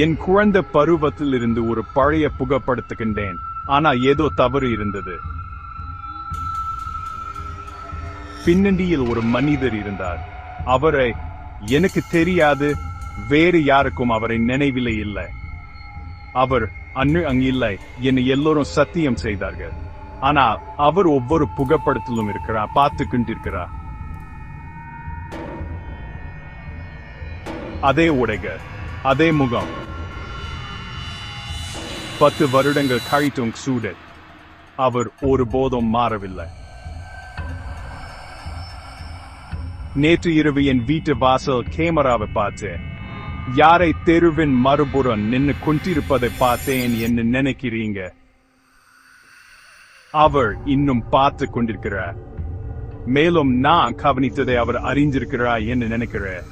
என் குழந்தை பருவத்தில் இருந்து ஒரு பழைய புகைப்படுத்துகின்றேன், ஆனா ஏதோ தவறு இருந்தது. பின்னணியில் ஒரு மனிதர் இருந்தார். அவரை எனக்கு தெரியாது, வேறு யாருக்கும் அவரை நினைவிலே இல்லை. அவர் அங்கில்லை என எல்லோரும் சத்தியம் செய்தார்கள். ஆனா அவர் ஒவ்வொரு புகைப்படத்திலும் இருக்கிறார், பார்த்து கொண்டிருக்கிறார். அதே உடைகள், அதே முகம். 10 வருடங்கள் கழித்தும் சூழல் அவர் ஒருபோதும் மாறவில்லை. நேற்று இரவு என் வீட்டு வாசல் கேமராவை பார்த்தேன். யாரை தெருவின் மறுபுறம் நின்று கொண்டிருப்பதை பார்த்தேன் என்ன நினைக்கிறீங்க? அவர் இன்னும் பார்த்து கொண்டிருக்கிறார். மேலும் நான் கவனித்ததை அவர் அறிந்திருக்கிறார் என்று நினைக்கிறேன்.